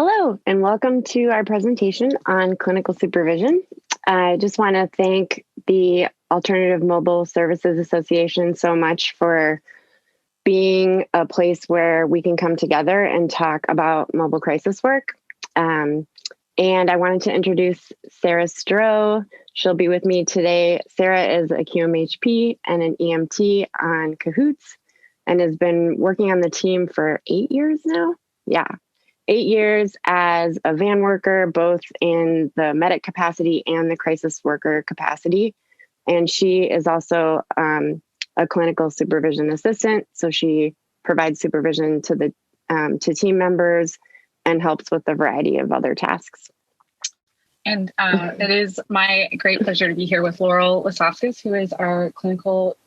Hello, and welcome to our presentation on clinical supervision. I just want to thank the Alternative Mobile Services Association so much for being a place where we can come together and talk about mobile crisis work. And I wanted to introduce Sara Stroo. She'll be with me today. Sara is a QMHP and an EMT on CAHOOTS and has been working on the team for 8 years now. Yeah. 8 years as a van worker, both in the medic capacity and the crisis worker capacity. And she is also a clinical supervision assistant. So she provides supervision to the to team members and helps with a variety of other tasks. And it is my great pleasure to be here with Laurel Lisovskis, who is our clinical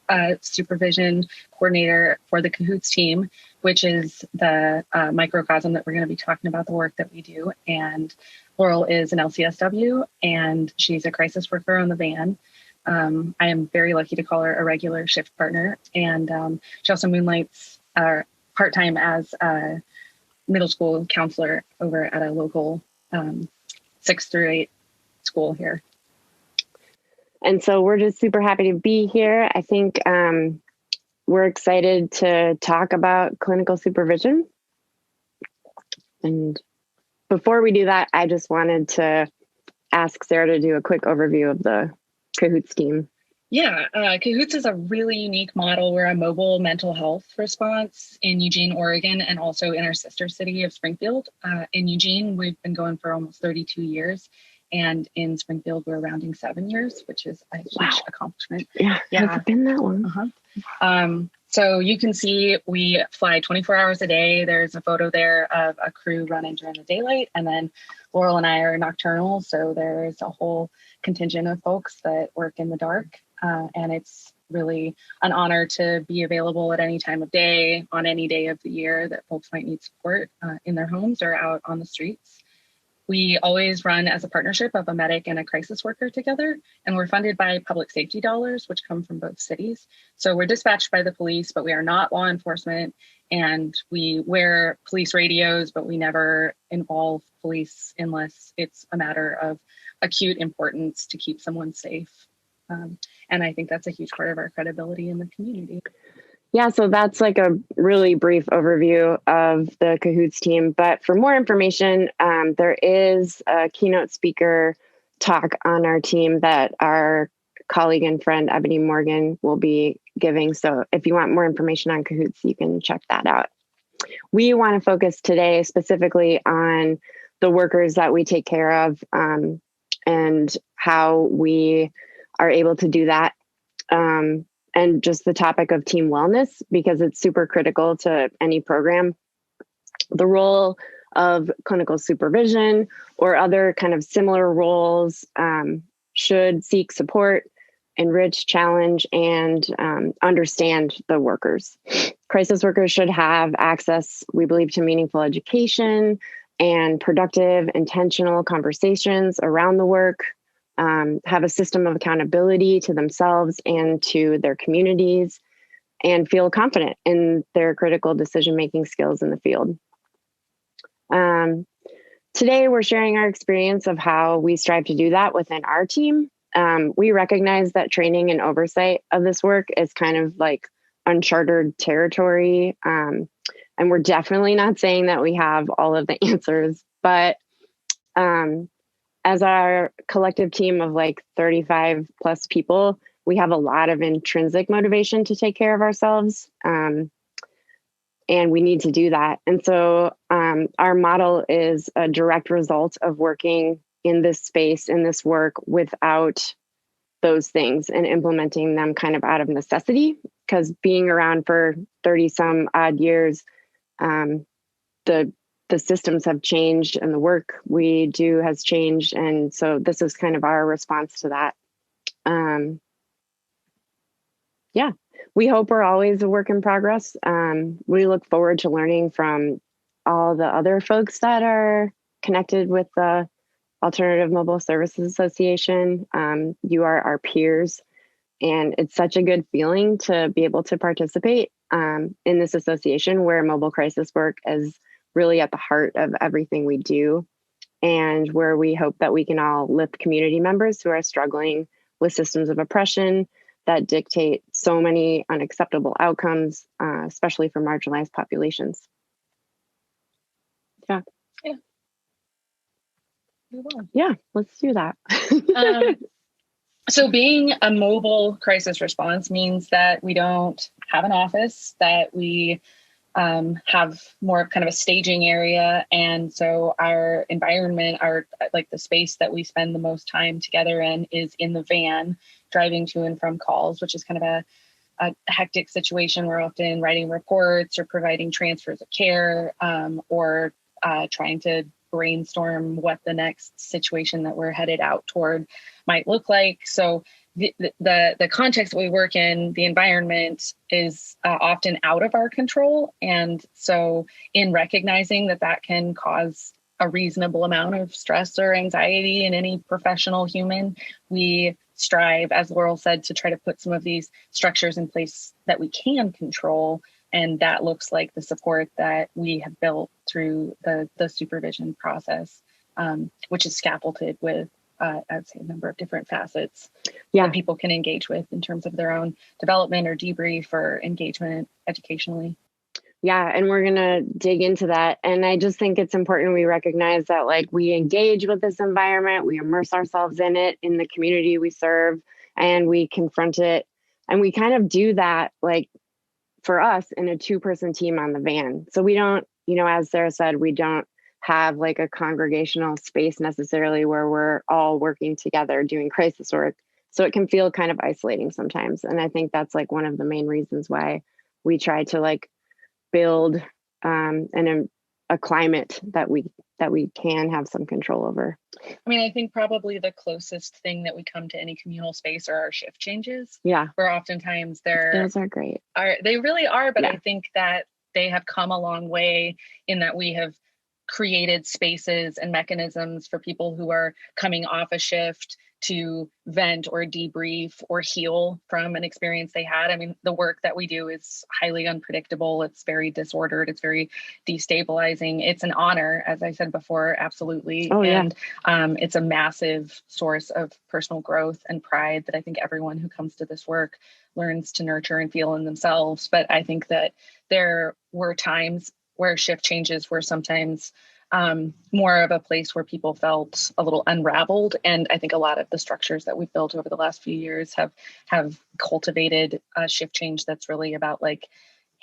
supervision coordinator for the CAHOOTS team, which is the microcosm that we're going to be talking about the work that we do. And Laurel is an LCSW, and she's a crisis worker on the van. I am very lucky to call her a regular shift partner. And she also moonlights part-time as a middle school counselor over at a local 6 through 8 school here. And so we're just super happy to be here. I think we're excited to talk about clinical supervision. And before we do that, I just wanted to ask Sara to do a quick overview of the CAHOOTS team. Yeah, CAHOOTS is a really unique model. We're a mobile mental health response in Eugene, Oregon, and also in our sister city of Springfield. In Eugene, we've been going for almost 32 years. And in Springfield, we're rounding 7 years, which is a huge accomplishment. Yeah, has it been that long? So you can see we fly 24 hours a day. There's a photo there of a crew running during the daylight. And then Laurel and I are nocturnal. So there's a whole contingent of folks that work in the dark. And it's really an honor to be available at any time of day, on any day of the year that folks might need support in their homes or out on the streets. We always run as a partnership of a medic and a crisis worker together, and we're funded by public safety dollars, which come from both cities. So we're dispatched by the police, but we are not law enforcement, and we wear police radios, but we never involve police unless it's a matter of acute importance to keep someone safe. And I think that's a huge part of our credibility in the community. Yeah, so that's like a really brief overview of the CAHOOTS team. But for more information, there is a keynote speaker talk on our team that our colleague and friend Ebony Morgan will be giving. So if you want more information on CAHOOTS, you can check that out. We want to focus today specifically on the workers that we take care of and how we are able to do that. And just the topic of team wellness, because it's super critical to any program. The role of clinical supervision or other kind of similar roles should seek support, enrich, challenge, and understand the workers. Crisis workers should have access, we believe, to meaningful education and productive, intentional conversations around the work. Have a system of accountability to themselves and to their communities, and feel confident in their critical decision-making skills in the field. Today, we're sharing our experience of how we strive to do that within our team. We recognize that training and oversight of this work is kind of like uncharted territory, and we're definitely not saying that we have all of the answers, but as our collective team of like 35 plus people, we have a lot of intrinsic motivation to take care of ourselves. And we need to do that. And so our model is a direct result of working in this space, in this work without those things and implementing them kind of out of necessity, because being around for 30 some odd years, the systems have changed and the work we do has changed. And so this is kind of our response to that. Yeah, we hope we're always a work in progress. We look forward to learning from all the other folks that are connected with the Alternative Mobile Services Association. You are our peers, and it's such a good feeling to be able to participate in this association where mobile crisis work is really at the heart of everything we do, and where we hope that we can all lift community members who are struggling with systems of oppression that dictate so many unacceptable outcomes, especially for marginalized populations. Yeah. Yeah. We will. Yeah, let's do that. So being a mobile crisis response means that we don't have an office, that we have more of kind of a staging area. And so our environment, like the space that we spend the most time together in is in the van, driving to and from calls, which is kind of a hectic situation. We're often writing reports or providing transfers of care, or trying to brainstorm what the next situation that we're headed out toward might look like. So the context that we work in, the environment is often out of our control. And so in recognizing that can cause a reasonable amount of stress or anxiety in any professional human, we strive, as Laurel said, to try to put some of these structures in place that we can control. And that looks like the support that we have built through the supervision process, which is scaffolded with, I'd say, a number of different facets that people can engage with in terms of their own development or debrief or engagement educationally. Yeah, and we're going to dig into that. And I just think it's important we recognize that, like, we engage with this environment, we immerse ourselves in it, in the community we serve, and we confront it. And we kind of do that, like, for us in a 2-person team on the van. So we don't, as Sara said, we don't have like a congregational space necessarily where we're all working together doing crisis work. So it can feel kind of isolating sometimes. And I think that's like one of the main reasons why we try to like build a climate that we can have some control over. I mean, I think probably the closest thing that we come to any communal space are our shift changes. Yeah. Where oftentimes those are great. They really are, but I think that they have come a long way in that we have created spaces and mechanisms for people who are coming off a shift to vent or debrief or heal from an experience they had. I mean, the work that we do is highly unpredictable. It's very disordered. It's very destabilizing. It's an honor, as I said before, absolutely. And it's a massive source of personal growth and pride that I think everyone who comes to this work learns to nurture and feel in themselves. But I think that there were times where shift changes were sometimes more of a place where people felt a little unraveled. And I think a lot of the structures that we've built over the last few years have cultivated a shift change that's really about like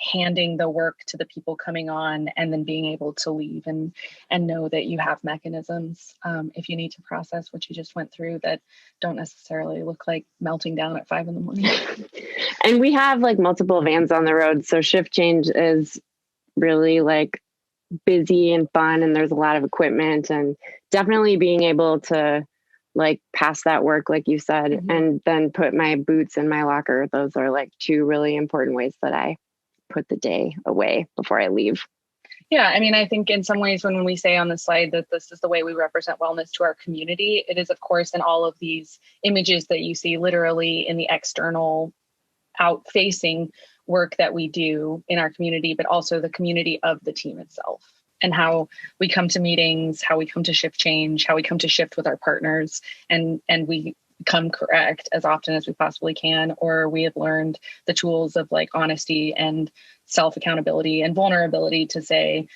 handing the work to the people coming on and then being able to leave and know that you have mechanisms if you need to process what you just went through that don't necessarily look like melting down at 5 a.m. And we have like multiple vans on the road. So shift change is really like busy and fun, and there's a lot of equipment, and definitely being able to like pass that work, like you said, and then put my boots in my locker. Those are like 2 really important ways that I put the day away before I leave. Yeah, I mean, I think in some ways when we say on the slide that this is the way we represent wellness to our community, it is, of course, in all of these images that you see literally in the external out-facing work that we do in our community, but also the community of the team itself and how we come to meetings, how we come to shift change, how we come to shift with our partners, and we come correct as often as we possibly can, or we have learned the tools of like honesty and self-accountability and vulnerability to say,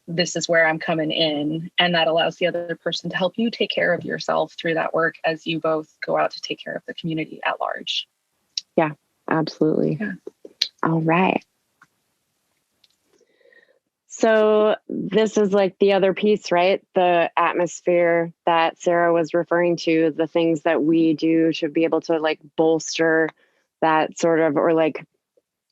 this is where I'm coming in. And that allows the other person to help you take care of yourself through that work as you both go out to take care of the community at large. Yeah, absolutely. Yeah. All right. So this is like the other piece, right? The atmosphere that Sara was referring to, the things that we do to be able to like bolster that sort of, or like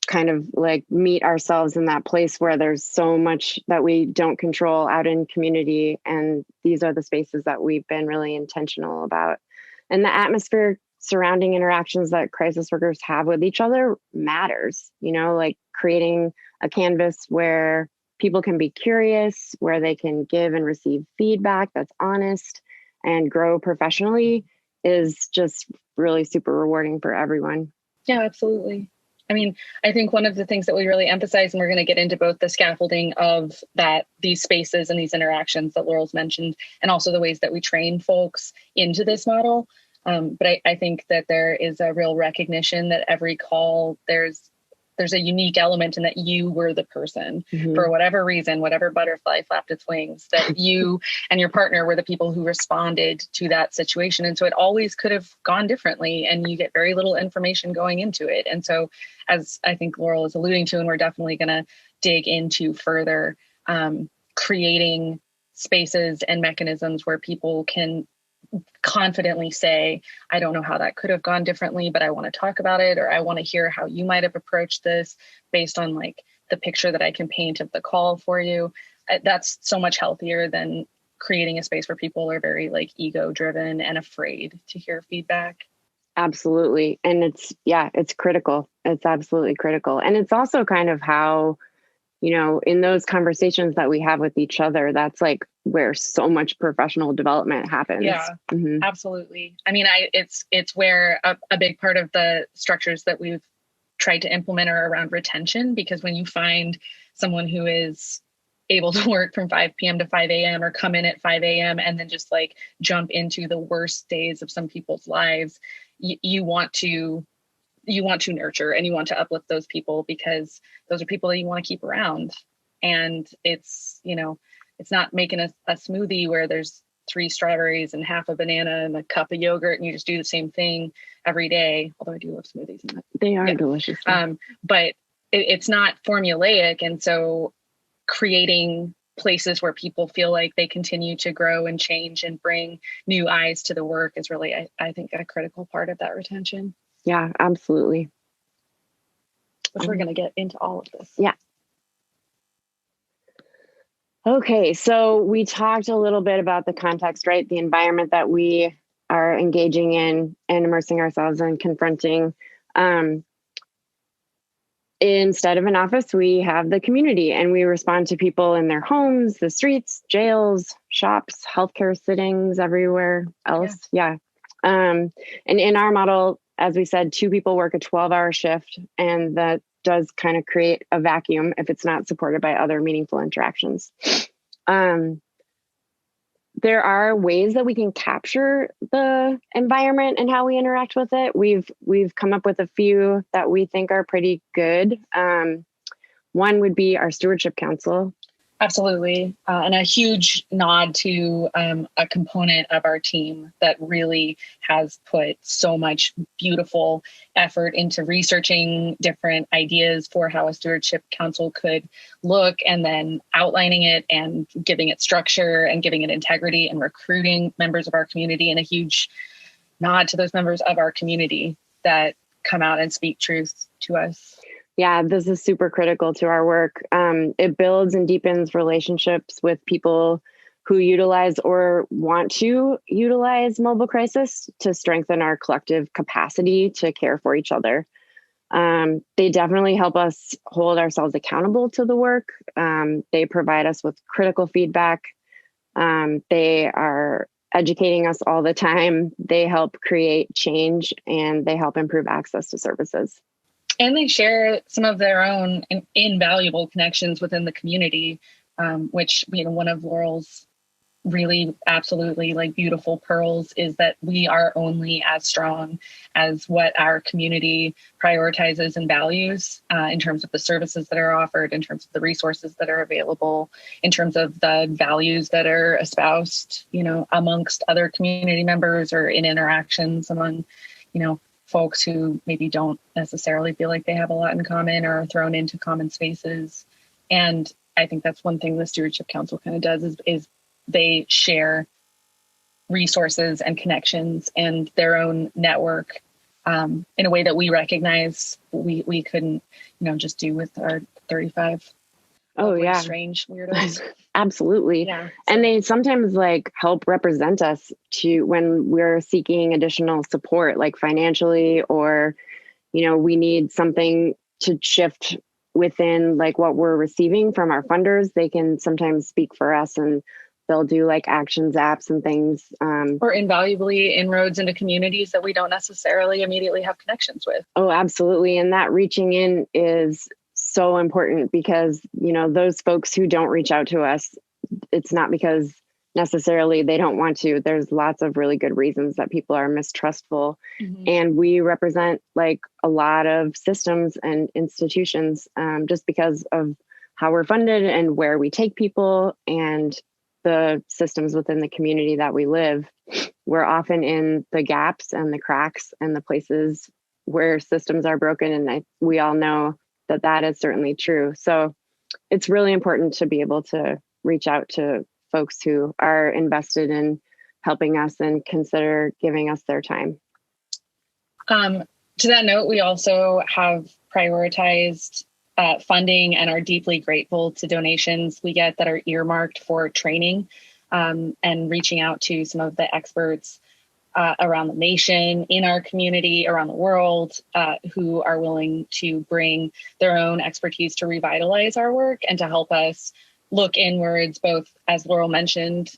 kind of like meet ourselves in that place where there's so much that we don't control out in community. And these are the spaces that we've been really intentional about. And the atmosphere surrounding interactions that crisis workers have with each other matters, like creating a canvas where people can be curious, where they can give and receive feedback that's honest and grow professionally is just really super rewarding for everyone. Yeah, absolutely. I mean, I think one of the things that we really emphasize, and we're going to get into both the scaffolding of these spaces and these interactions that Laurel's mentioned, and also the ways that we train folks into this model. But I think that there is a real recognition that every call, there's a unique element in that you were the person for whatever reason, whatever butterfly flapped its wings, that you and your partner were the people who responded to that situation. And so it always could have gone differently, and you get very little information going into it. And so, as I think Laurel is alluding to, and we're definitely going to dig into further, creating spaces and mechanisms where people can confidently say, I don't know how that could have gone differently, but I want to talk about it, or I want to hear how you might have approached this based on like the picture that I can paint of the call for you. That's so much healthier than creating a space where people are very like ego driven and afraid to hear feedback. Absolutely. And it's critical. It's absolutely critical. And it's also kind of how, in those conversations that we have with each other, that's like where so much professional development happens. Yeah, absolutely. I mean, it's where a big part of the structures that we've tried to implement are around retention, because when you find someone who is able to work from 5 p.m. to 5 a.m. or come in at 5 a.m. and then just like jump into the worst days of some people's lives, you want to nurture and you want to uplift those people, because those are people that you want to keep around. And it's not making a smoothie where there's 3 strawberries and half a banana and a cup of yogurt, and you just do the same thing every day. Although I do love smoothies. They are delicious. But it's not formulaic. And so creating places where people feel like they continue to grow and change and bring new eyes to the work is really, I think, a critical part of that retention. Yeah, absolutely. Which we're going to get into all of this. Yeah. Okay, so we talked a little bit about the context, right? The environment that we are engaging in and immersing ourselves in, confronting. Instead of an office, we have the community, and we respond to people in their homes, the streets, jails, shops, healthcare sittings, everywhere else. Yeah. And in our model, as we said, 2 people work a 12-hour shift, and that does kind of create a vacuum if it's not supported by other meaningful interactions. There are ways that we can capture the environment and how we interact with it. We've come up with a few that we think are pretty good. One would be our stewardship council. Absolutely. And a huge nod to a component of our team that really has put so much beautiful effort into researching different ideas for how a stewardship council could look, and then outlining it and giving it structure and giving it integrity and recruiting members of our community, and a huge nod to those members of our community that come out and speak truth to us. Yeah, this is super critical to our work. It builds and deepens relationships with people who utilize or want to utilize mobile crisis to strengthen our collective capacity to care for each other. They definitely help us hold ourselves accountable to the work. They provide us with critical feedback. They are educating us all the time. They help create change, and they help improve access to services. And they share some of their own invaluable connections within the community, which, one of Laurel's really absolutely like beautiful pearls is that we are only as strong as what our community prioritizes and values, in terms of the services that are offered, in terms of the resources that are available, in terms of the values that are espoused, amongst other community members or in interactions among, folks who maybe don't necessarily feel like they have a lot in common or are thrown into common spaces. And I think that's one thing the Stewardship Council kind of does is they share resources and connections and their own network in a way that we recognize we couldn't, just do with our 35 strange weirdos. Absolutely. Yeah. And they sometimes help represent us when we're seeking additional support, like financially, or, we need something to shift within what we're receiving from our funders. They can sometimes speak for us and they'll do like actions apps and things. Or invaluably inroads into communities that we don't necessarily immediately have connections with. Oh, absolutely. And that reaching in is so important because, those folks who don't reach out to us, it's not because necessarily they don't want to. There's lots of really good reasons that people are mistrustful. Mm-hmm. And we represent like a lot of systems and institutions just because of how we're funded and where we take people and the systems within the community that we live. We're often in the gaps and the cracks and the places where systems are broken. And we all know that is certainly true. So it's really important to be able to reach out to folks who are invested in helping us and consider giving us their time. To that note, we also have prioritized funding and are deeply grateful to donations we get that are earmarked for training and reaching out to some of the experts around the nation, in our community, around the world, who are willing to bring their own expertise to revitalize our work and to help us look inwards, both, as Laurel mentioned,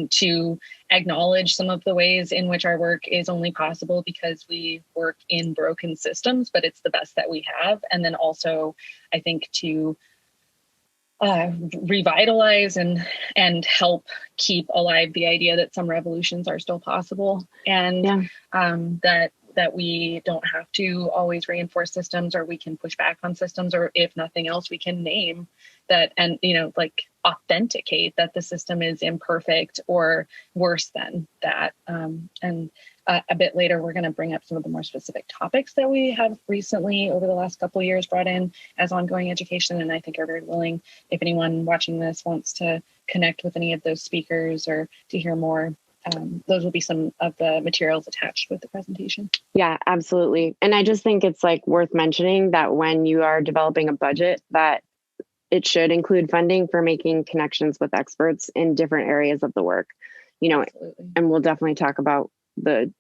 to acknowledge some of the ways in which our work is only possible because we work in broken systems, but it's the best that we have. And then also, I think, to revitalize and help keep alive the idea that some revolutions are still possible, and that we don't have to always reinforce systems, or we can push back on systems, or if nothing else, we can name that and, authenticate that the system is imperfect or worse than that. And a bit later, we're going to bring up some of the more specific topics that we have recently over the last couple of years brought in as ongoing education. And I think are very willing, if anyone watching this wants to connect with any of those speakers or to hear more, those will be some of the materials attached with the presentation. Yeah, absolutely. And I just think it's like worth mentioning that when you are developing a budget, that it should include funding for making connections with experts in different areas of the work, Absolutely. And we'll definitely talk about the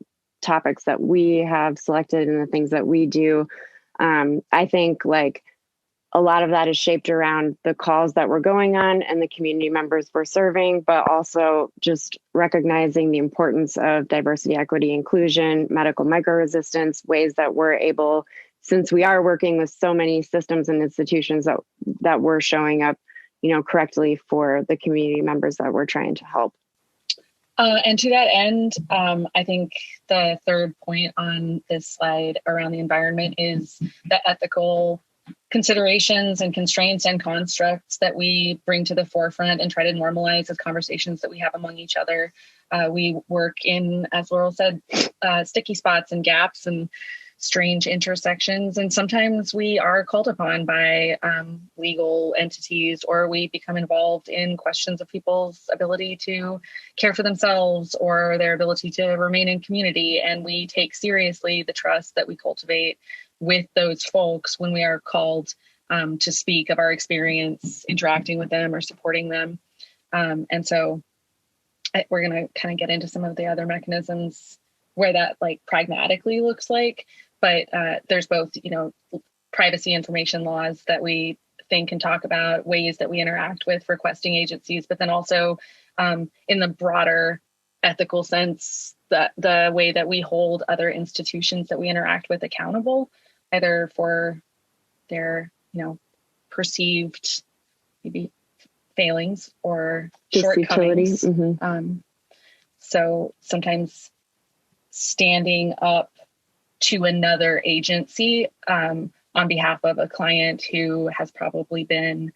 topics that we have selected and the things that we do. I think like a lot of that is shaped around the calls that we're going on and the community members we're serving, but also just recognizing the importance of diversity, equity, inclusion, medical microresistance, ways that we're able, since we are working with so many systems and institutions that we're showing up, correctly for the community members that we're trying to help. And to that end, I think the third point on this slide around the environment is the ethical considerations and constraints and constructs that we bring to the forefront and try to normalize as conversations that we have among each other. We work in, as Laurel said, sticky spots and gaps and strange intersections. And sometimes we are called upon by legal entities, or we become involved in questions of people's ability to care for themselves or their ability to remain in community. And we take seriously the trust that we cultivate with those folks when we are called to speak of our experience interacting with them or supporting them. And so we're going to kind of get into some of the other mechanisms where that like pragmatically looks like. But there's both, privacy information laws that we think and talk about, ways that we interact with requesting agencies, but then also in the broader ethical sense, the way that we hold other institutions that we interact with accountable, either for their, perceived maybe failings or shortcomings. Mm-hmm. So sometimes standing up to another agency on behalf of a client who has probably been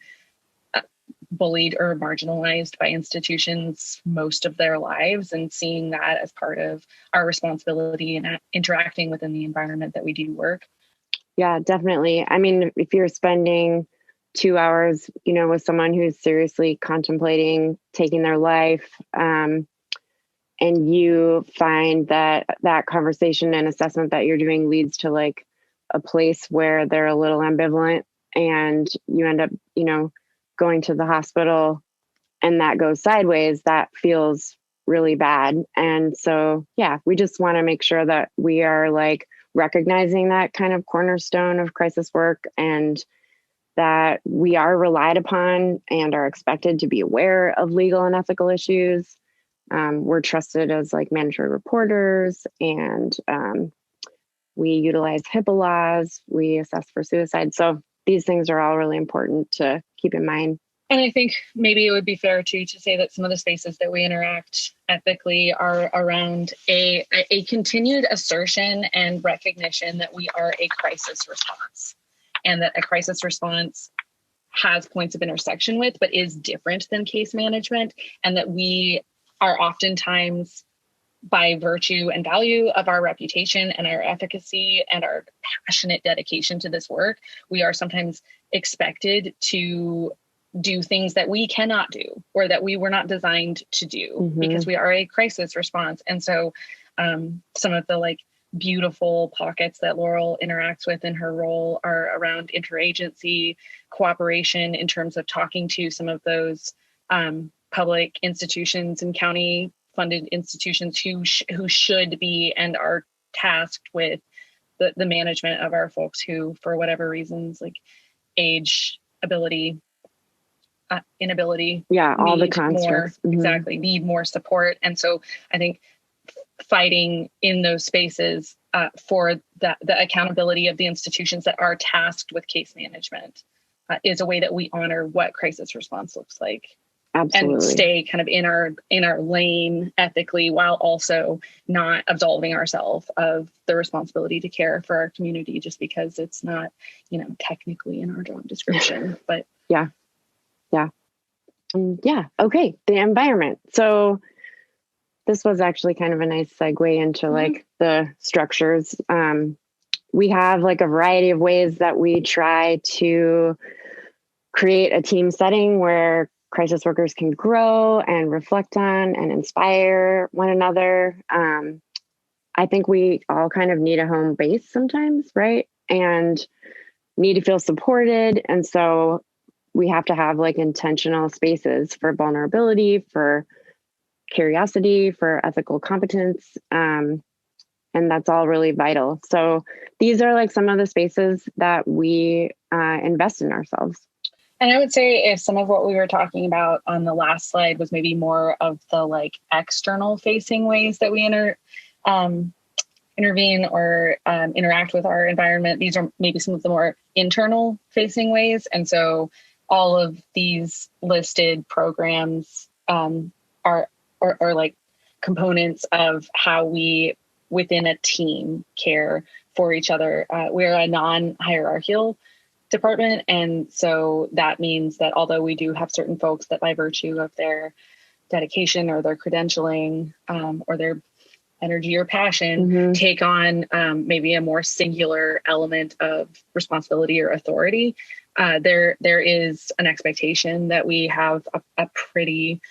bullied or marginalized by institutions most of their lives, and seeing that as part of our responsibility and interacting within the environment that we do work. Yeah, definitely. I mean, if you're spending 2 hours, with someone who's seriously contemplating taking their life, and you find that conversation and assessment that you're doing leads to like a place where they're a little ambivalent, and you end up, going to the hospital and that goes sideways, that feels really bad. And so, yeah, we just want to make sure that we are like recognizing that kind of cornerstone of crisis work, and that we are relied upon and are expected to be aware of legal and ethical issues. We're trusted as like mandatory reporters, and we utilize HIPAA laws. We assess for suicide. So these things are all really important to keep in mind. And I think maybe it would be fair to say that some of the spaces that we interact ethically are around a continued assertion and recognition that we are a crisis response, and that a crisis response has points of intersection with, but is different than case management, and that we are oftentimes, by virtue and value of our reputation and our efficacy and our passionate dedication to this work, we are sometimes expected to do things that we cannot do, or that we were not designed to do, because we are a crisis response. And so some of the like beautiful pockets that Laurel interacts with in her role are around interagency cooperation in terms of talking to some of those public institutions and county funded institutions who should be and are tasked with the management of our folks who, for whatever reasons, like age, ability, inability, all the constructs, exactly, need more support. And so I think fighting in those spaces for the accountability of the institutions that are tasked with case management is a way that we honor what crisis response looks like. Absolutely. And stay kind of in our lane ethically, while also not absolving ourselves of the responsibility to care for our community just because it's not, technically in our job description. But yeah. Okay. The environment. So this was actually kind of a nice segue into like the structures. We have like a variety of ways that we try to create a team setting where crisis workers can grow and reflect on and inspire one another. I think we all kind of need a home base sometimes, right? And need to feel supported. And so we have to have like intentional spaces for vulnerability, for curiosity, for ethical competence. And that's all really vital. So these are like some of the spaces that we invest in ourselves. And I would say if some of what we were talking about on the last slide was maybe more of the like external facing ways that we intervene or interact with our environment, these are maybe some of the more internal facing ways. And so all of these listed programs are like components of how we within a team care for each other. We're a non-hierarchical department. And so that means that although we do have certain folks that by virtue of their dedication or their credentialing or their energy or passion take on maybe a more singular element of responsibility or authority, there is an expectation that we have a pretty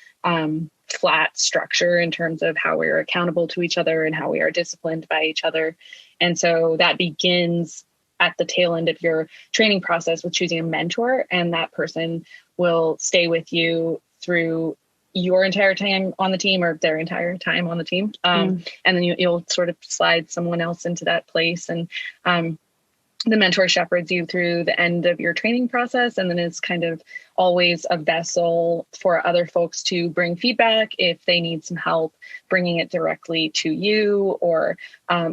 flat structure in terms of how we're accountable to each other and how we are disciplined by each other. And so that begins at the tail end of your training process with choosing a mentor, and that person will stay with you through your entire time on the team or their entire time on the team. And then you'll sort of slide someone else into that place. And the mentor shepherds you through the end of your training process, and then is kind of always a vessel for other folks to bring feedback if they need some help bringing it directly to you, or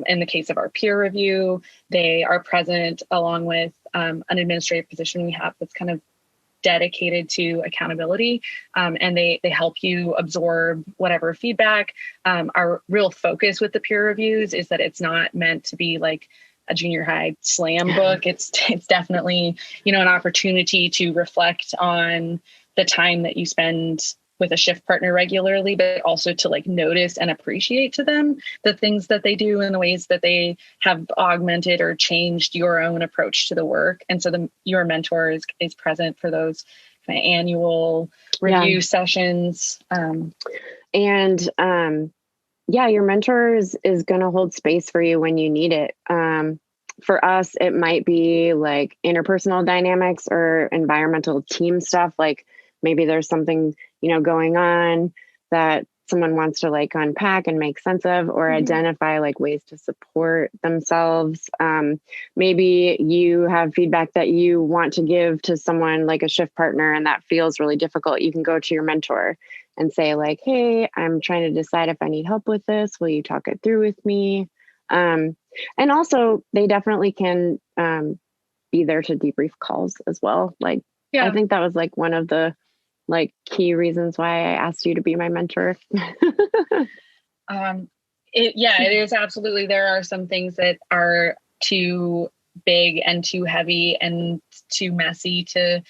in the case of our peer review, they are present along with an administrative position we have that's kind of dedicated to accountability, and they help you absorb whatever feedback. Our real focus with the peer reviews is that it's not meant to be like a junior high slam book. It's definitely, an opportunity to reflect on the time that you spend with a shift partner regularly, but also to like notice and appreciate to them the things that they do and the ways that they have augmented or changed your own approach to the work. And so your mentor is present for those kind of annual review sessions. Your mentor is going to hold space for you when you need it. For us, it might be like interpersonal dynamics or environmental team stuff. Like maybe there's something, going on that someone wants to like unpack and make sense of, or identify like ways to support themselves. Maybe you have feedback that you want to give to someone like a shift partner and that feels really difficult. You can go to your mentor and say like, hey, I'm trying to decide if I need help with this. Will you talk it through with me? And also they definitely can be there to debrief calls as well. Like, I think that was like one of the like key reasons why I asked you to be my mentor. It is absolutely. There are some things that are too big and too heavy and too messy to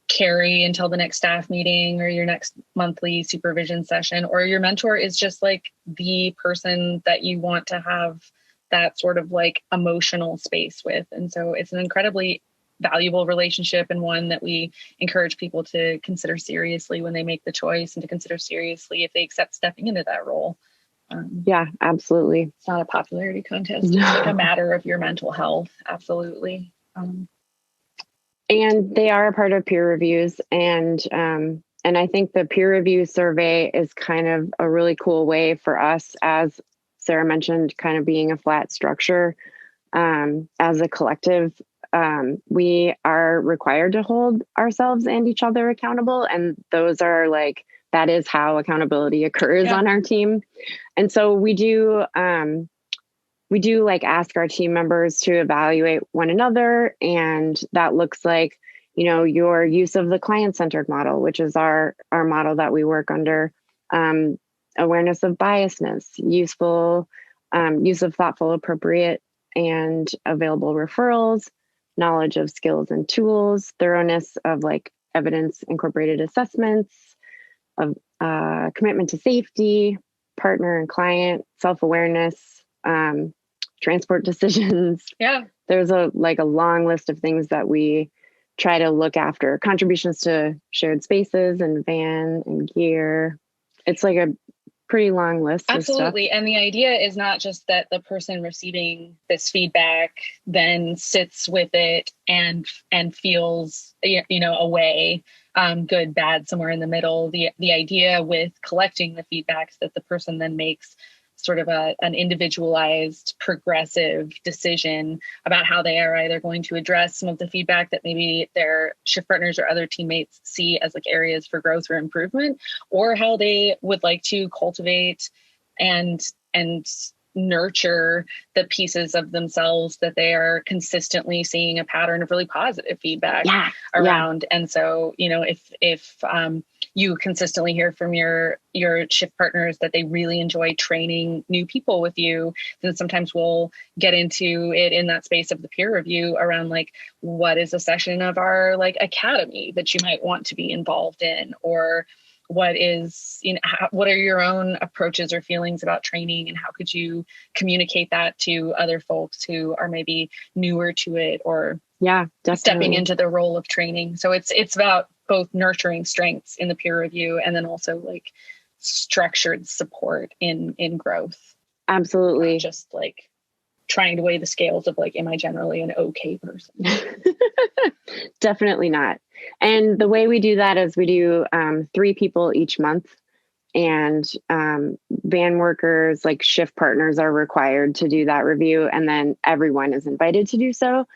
carry until the next staff meeting or your next monthly supervision session, or your mentor is just like the person that you want to have that sort of like emotional space with. And so it's an incredibly valuable relationship, and one that we encourage people to consider seriously when they make the choice, and to consider seriously if they accept stepping into that role. Yeah, absolutely. It's not a popularity contest. It's like a matter of your mental health. Absolutely. And they are a part of peer reviews. And I think the peer review survey is kind of a really cool way for us, as Sara mentioned, kind of being a flat structure as a collective. We are required to hold ourselves and each other accountable. And those are like, that is how accountability occurs on our team. And so we do like ask our team members to evaluate one another. And that looks like, you know, your use of the client-centered model, which is our model that we work under, awareness of biasness, use of thoughtful, appropriate, and available referrals, knowledge of skills and tools, thoroughness of like evidence incorporated assessments, of commitment to safety, partner and client, self-awareness, transport decisions. There's a long list of things that we try to look after. Contributions to shared spaces and van and gear. It's like a pretty long list. Absolutely. And the idea is not just that the person receiving this feedback then sits with it and feels, a way, good, bad, somewhere in the middle. The idea with collecting the feedback is that the person then makes sort of an individualized, progressive decision about how they are either going to address some of the feedback that maybe their shift partners or other teammates see as like areas for growth or improvement, or how they would like to cultivate and nurture the pieces of themselves that they are consistently seeing a pattern of really positive feedback around. And so, if you consistently hear from your shift partners that they really enjoy training new people with you, then sometimes we'll get into it in that space of the peer review around like, what is a session of our like academy that you might want to be involved in, or what is, what are your own approaches or feelings about training, and how could you communicate that to other folks who are maybe newer to it, or stepping into the role of training. So it's about both nurturing strengths in the peer review and then also like structured support in growth. Absolutely. Not just like trying to weigh the scales of like, am I generally an okay person? Definitely not. And the way we do that is we do 3 people each month, and van workers, like shift partners, are required to do that review, and then everyone is invited to do so.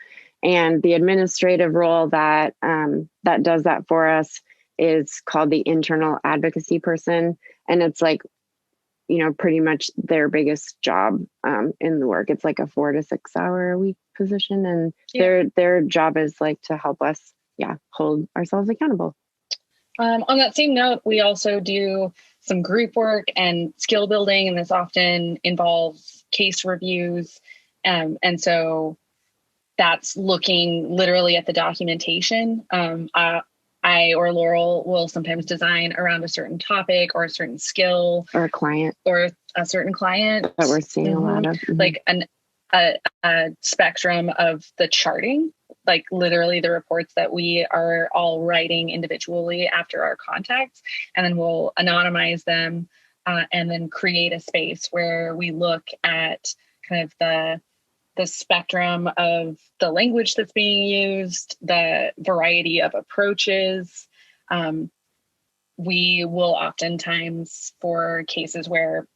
And the administrative role that does that for us is called the internal advocacy person, and it's like, pretty much their biggest job in the work. It's like a 4 to 6 hour a week position, and their job is like to help us hold ourselves accountable. On that same note, we also do some group work and skill building, and this often involves case reviews. And so that's looking literally at the documentation. I or Laurel will sometimes design around a certain topic or a certain skill or a client or a certain client that we're seeing a lot of, like a spectrum of the charting, like literally the reports that we are all writing individually after our contacts, and then we'll anonymize them and then create a space where we look at kind of the spectrum of the language that's being used, the variety of approaches, we will oftentimes, for cases where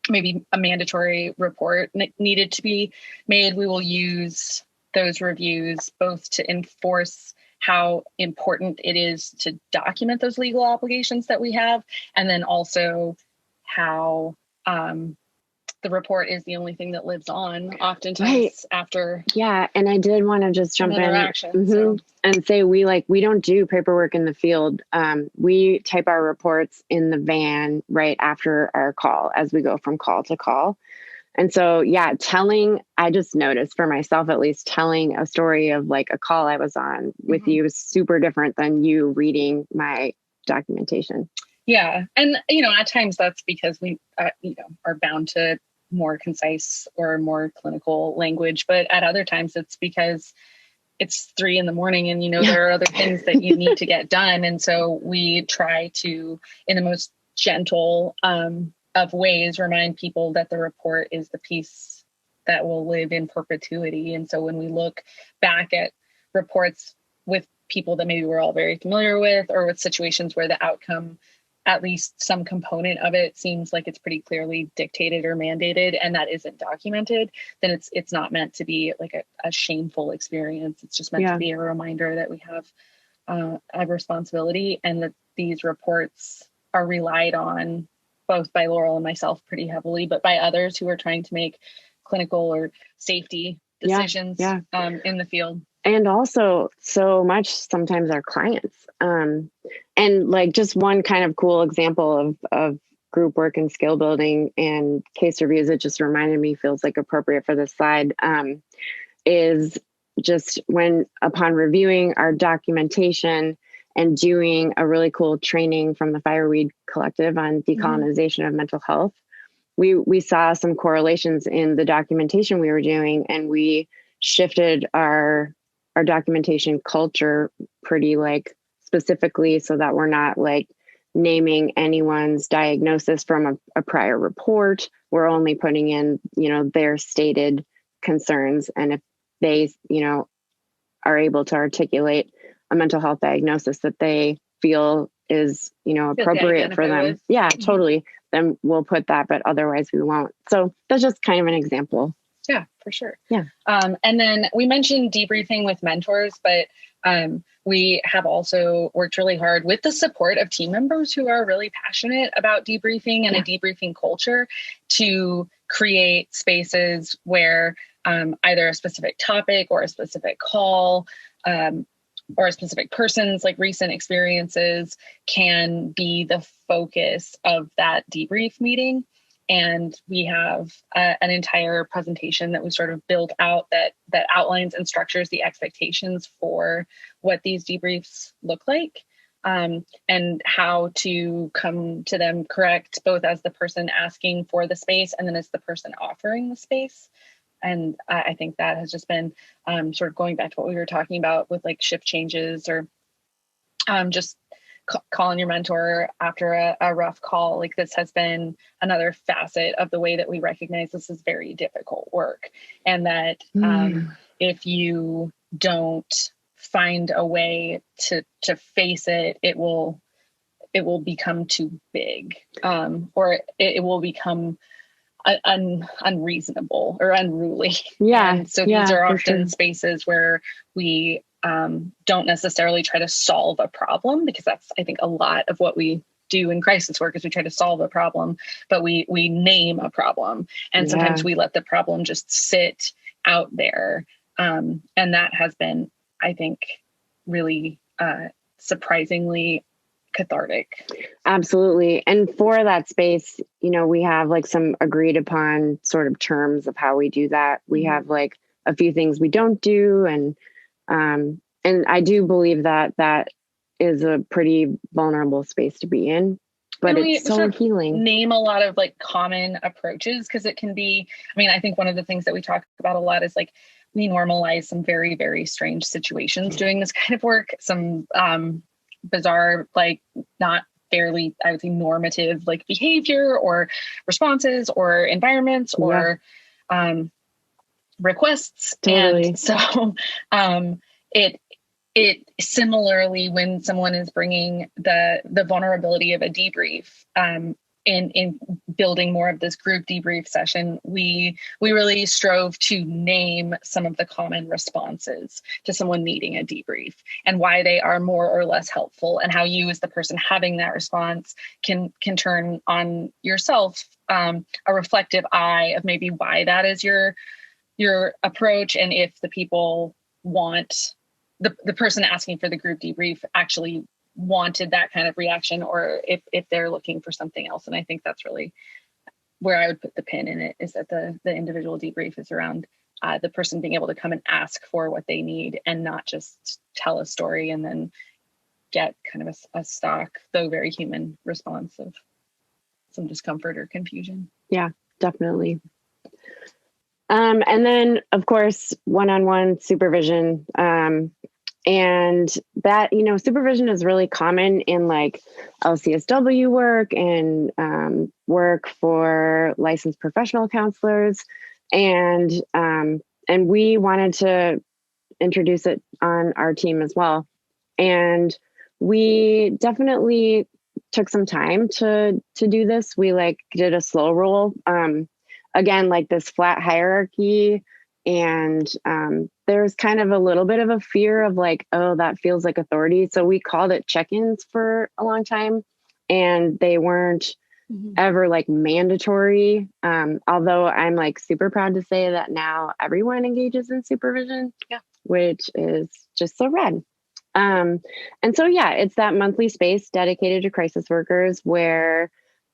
maybe a mandatory report needed to be made, we will use those reviews both to enforce how important it is to document those legal obligations that we have, and then also how the report is the only thing that lives on oftentimes after. Yeah. And I did want to just jump in so. and say, we don't do paperwork in the field. We type our reports in the van right after our call as we go from call to call. And so, yeah, I just noticed for myself, at least, telling a story of like a call I was on with you is super different than you reading my documentation. Yeah. And, at times that's because we, are bound to more concise or more clinical language. But at other times it's because it's 3 a.m. and, there are other things that you need to get done. And so we try to, in the most gentle of ways, remind people that the report is the piece that will live in perpetuity. And so when we look back at reports with people that maybe we're all very familiar with, or with situations where the outcome, at least some component of it, seems like it's pretty clearly dictated or mandated, and that isn't documented, then it's not meant to be like a shameful experience. It's just meant to be a reminder that we have a responsibility, and that these reports are relied on both by Laurel and myself pretty heavily, but by others who are trying to make clinical or safety decisions in the field. And also so much sometimes our clients. And like just one kind of cool example of group work and skill building and case reviews that just reminded me feels like appropriate for this slide, is just when upon reviewing our documentation and doing a really cool training from the Fireweed Collective on decolonization of mental health, we saw some correlations in the documentation we were doing, and we shifted our documentation culture pretty like specifically so that we're not like naming anyone's diagnosis from a prior report. We're only putting in, their stated concerns. And if they, are able to articulate a mental health diagnosis that they feel is, appropriate for them. With. Yeah, totally. Then we'll put that, but otherwise we won't. So that's just kind of an example. Yeah, for sure. Yeah. And then we mentioned debriefing with mentors, but we have also worked really hard with the support of team members who are really passionate about debriefing and a debriefing culture to create spaces where either a specific topic or a specific call or a specific person's like recent experiences can be the focus of that debrief meeting. And we have an entire presentation that we sort of built out that outlines and structures the expectations for what these debriefs look like, and how to come to them correct, both as the person asking for the space and then as the person offering the space. And I think that has just been sort of going back to what we were talking about with like shift changes or just calling your mentor after a rough call. Like this has been another facet of the way that we recognize this is very difficult work, and that if you don't find a way to face it, it will become too big, or it will become unreasonable or unruly. Yeah. And so these are often spaces where we don't necessarily try to solve a problem, because that's, I think, a lot of what we do in crisis work is we try to solve a problem, but we name a problem. And sometimes we let the problem just sit out there. And that has been, I think, really surprisingly cathartic. Absolutely. And for that space, we have like some agreed upon sort of terms of how we do that. We have like a few things we don't do. And I do believe that that is a pretty vulnerable space to be in, but it's so healing. Name a lot of like common approaches, because it can be, I think one of the things that we talk about a lot is like, we normalize some very, very strange situations doing this kind of work. Some bizarre, like not fairly, I would say, normative like behavior or responses or environments or requests. Totally. And so it it similarly, when someone is bringing the vulnerability of a debrief, in building more of this group debrief session, we really strove to name some of the common responses to someone needing a debrief and why they are more or less helpful, and how you, as the person having that response, can turn on yourself a reflective eye of maybe why that is your approach, and if the people want the person asking for the group debrief actually wanted that kind of reaction, or if they're looking for something else. And I think that's really where I would put the pin in it, is that the individual debrief is around the person being able to come and ask for what they need, and not just tell a story and then get kind of a stock, though very human, response of some discomfort or confusion. Yeah, definitely. And then, of course, one-on-one supervision. And that, supervision is really common in like LCSW work and work for licensed professional counselors. And we wanted to introduce it on our team as well. And we definitely took some time to do this. We did a slow roll. Again, like this flat hierarchy. And there's kind of a little bit of a fear of like, oh, that feels like authority. So we called it check-ins for a long time, and they weren't ever like mandatory. Although I'm like super proud to say that now everyone engages in supervision, which is just so rad. And so, it's that monthly space dedicated to crisis workers where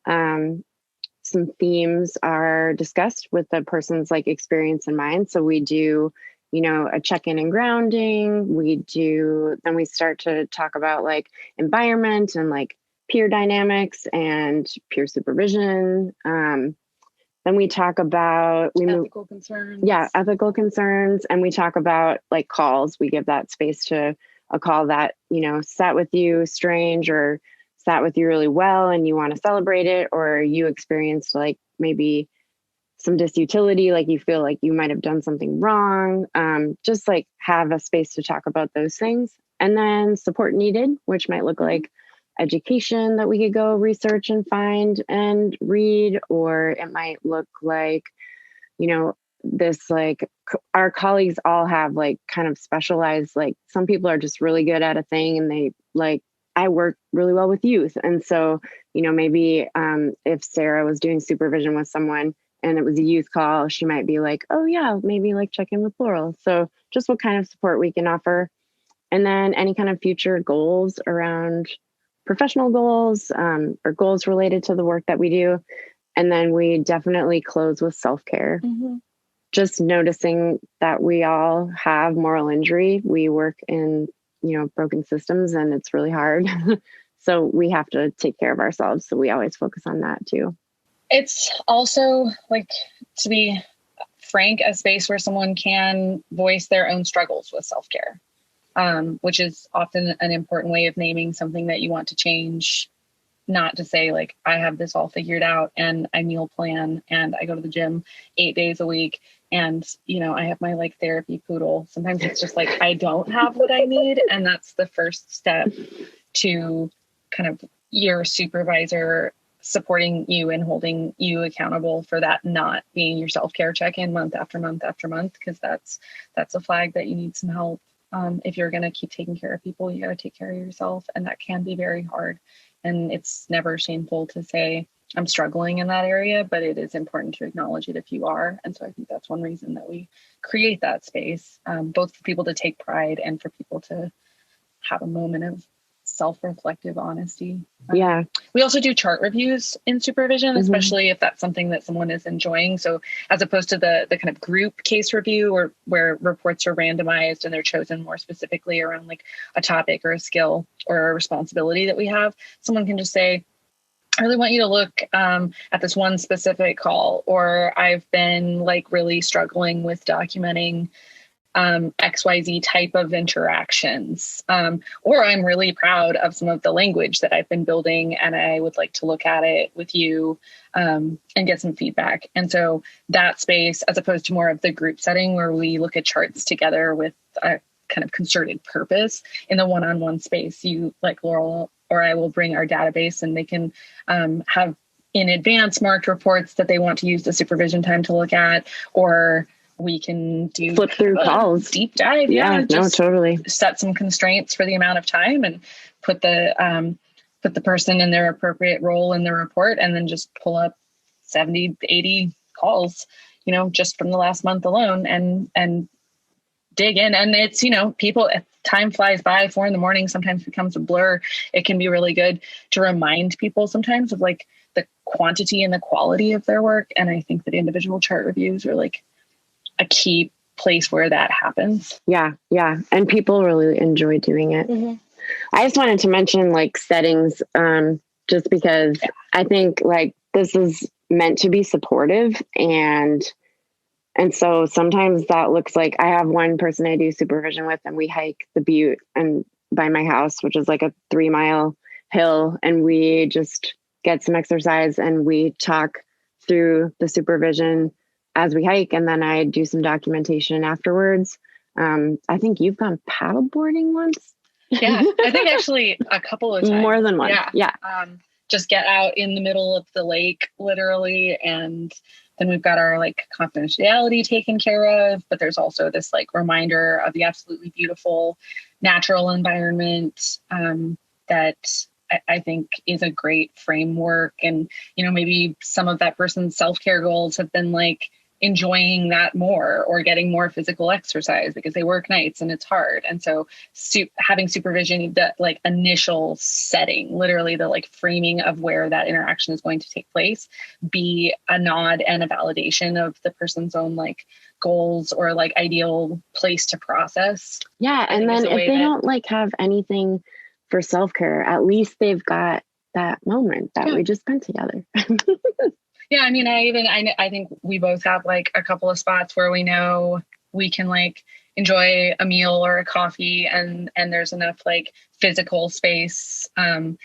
some themes are discussed with the person's like experience in mind. So we do, a check-in and grounding. Then we start to talk about like environment and like peer dynamics and peer supervision. Then we talk about ethical concerns. Yeah, ethical concerns. And we talk about like calls. We give that space to a call that, sat with you strange or sat with you really well and you want to celebrate it, or you experienced like maybe some disutility, like you feel like you might have done something wrong. Just like have a space to talk about those things. And then support needed, which might look like education that we could go research and find and read, or it might look like, this like our colleagues all have like kind of specialized, like some people are just really good at a thing and they like, I work really well with youth. And so, maybe if Sara was doing supervision with someone and it was a youth call, she might be like, oh yeah, maybe like check in with Laurel. So just what kind of support we can offer. And then any kind of future goals around professional goals or goals related to the work that we do. And then we definitely close with self-care. Just noticing that we all have moral injury. We work in broken systems and it's really hard. So we have to take care of ourselves. So we always focus on that too. It's also, like, to be frank, a space where someone can voice their own struggles with self-care, which is often an important way of naming something that you want to change. Not to say like, I have this all figured out and I meal plan and I go to the gym 8 days a week and, I have my like therapy poodle. Sometimes it's just like, I don't have what I need. And that's the first step to kind of your supervisor supporting you and holding you accountable for that not being your self-care check-in month after month after month, because that's a flag that you need some help. If you're going to keep taking care of people, you got to take care of yourself. And that can be very hard. And it's never shameful to say, I'm struggling in that area, but it is important to acknowledge it if you are. And so I think that's one reason that we create that space, both for people to take pride and for people to have a moment of self-reflective honesty. We also do chart reviews in supervision, especially if that's something that someone is enjoying. So as opposed to the kind of group case review or where reports are randomized and they're chosen more specifically around like a topic or a skill or a responsibility that we have, someone can just say, I really want you to look at this one specific call, or I've been like really struggling with documenting XYZ type of interactions, or I'm really proud of some of the language that I've been building and I would like to look at it with you and get some feedback. And so that space, as opposed to more of the group setting where we look at charts together with kind of concerted purpose. In the one-on-one space, you, like Laurel or I, will bring our database, and they can have in advance marked reports that they want to use the supervision time to look at, or we can do flip through calls, deep dive. Just totally set some constraints for the amount of time and put the person in their appropriate role in the report, and then just pull up 70, 80 calls, just from the last month alone, and dig in. And it's, people, time flies by. 4 a.m. sometimes becomes a blur. It can be really good to remind people sometimes of like the quantity and the quality of their work. And I think that individual chart reviews are like a key place where that happens. Yeah. And people really enjoy doing it. Mm-hmm. I just wanted to mention like settings, just because I think like this is meant to be supportive, and so sometimes that looks like, I have one person I do supervision with, and we hike the butte and by my house, which is like a 3-mile hill, and we just get some exercise and we talk through the supervision as we hike, and then I do some documentation afterwards. I think you've gone paddleboarding once. Yeah, I think actually a couple of times. More than once. Yeah. Just get out in the middle of the lake, literally, and then we've got our like confidentiality taken care of, but there's also this like reminder of the absolutely beautiful natural environment that I think is a great framework. And, maybe some of that person's self-care goals have been like enjoying that more, or getting more physical exercise because they work nights and it's hard. And so having supervision, that like initial setting, literally the like framing of where that interaction is going to take place, be a nod and a validation of the person's own like goals or like ideal place to process. Yeah. And then if they don't like have anything for self-care, at least they've got that moment that we just spent together. Yeah, I mean, I think we both have like a couple of spots where we know we can like enjoy a meal or a coffee, and there's enough like physical space and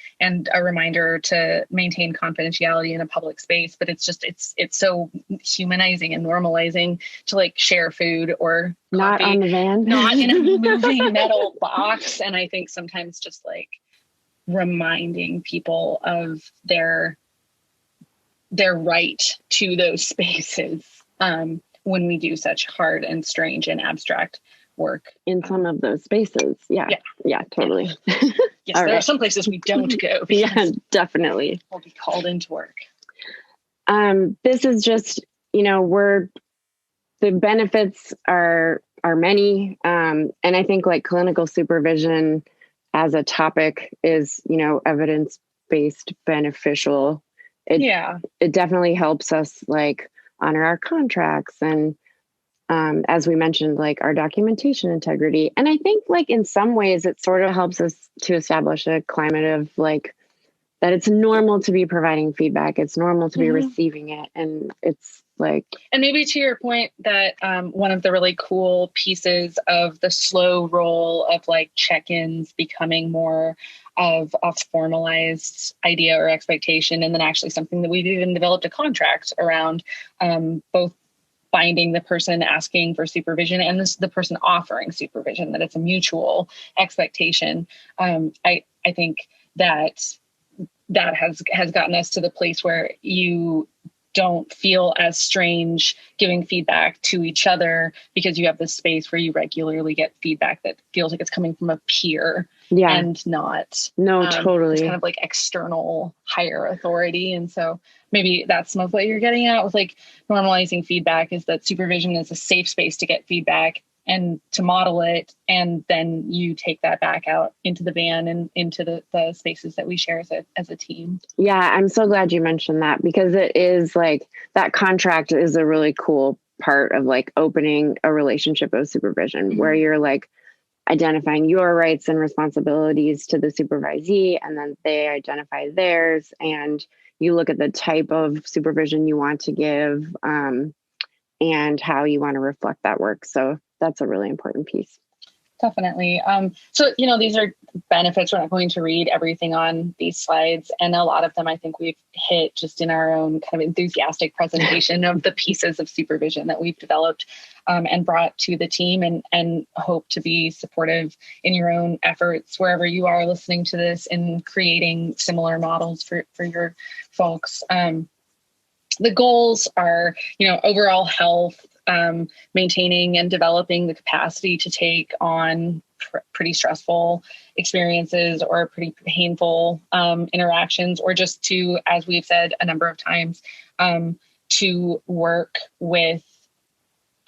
a reminder to maintain confidentiality in a public space. But it's just it's so humanizing and normalizing to like share food or coffee, not on the van, not in a moving metal box. And I think sometimes just like reminding people of their right to those spaces when we do such hard and strange and abstract work in some of those spaces. Yeah, totally. Yes, there are some places we don't go. Yeah, definitely. We'll be called into work. This is just, the benefits are many. And I think like clinical supervision as a topic is, evidence-based beneficial. It definitely helps us like honor our contracts and as we mentioned, like our documentation integrity. And I think like in some ways it sort of helps us to establish a climate of like that it's normal to be providing feedback. It's normal to be receiving it. And it's like, and maybe to your point that one of the really cool pieces of the slow roll of like check-ins becoming more of a formalized idea or expectation, and then actually something that we've even developed a contract around, both binding the person asking for supervision and the person offering supervision, that it's a mutual expectation. I think that has gotten us to the place where you don't feel as strange giving feedback to each other because you have this space where you regularly get feedback that feels like it's coming from a peer and not totally it's kind of like external higher authority. And so maybe that's some of what you're getting at with like normalizing feedback, is that supervision is a safe space to get feedback and to model it. And then you take that back out into the van and into the spaces that we share as a team. Yeah, I'm so glad you mentioned that, because it is like that contract is a really cool part of like opening a relationship of supervision where you're like identifying your rights and responsibilities to the supervisee, and then they identify theirs, and you look at the type of supervision you want to give and how you want to reflect that work. So that's a really important piece. Definitely. So, these are benefits. We're not going to read everything on these slides. And a lot of them, I think we've hit just in our own kind of enthusiastic presentation of the pieces of supervision that we've developed and brought to the team, and hope to be supportive in your own efforts wherever you are listening to this in creating similar models for your folks. The goals are, overall health, maintaining and developing the capacity to take on pretty stressful experiences or pretty painful interactions, or just to, as we've said a number of times, to work with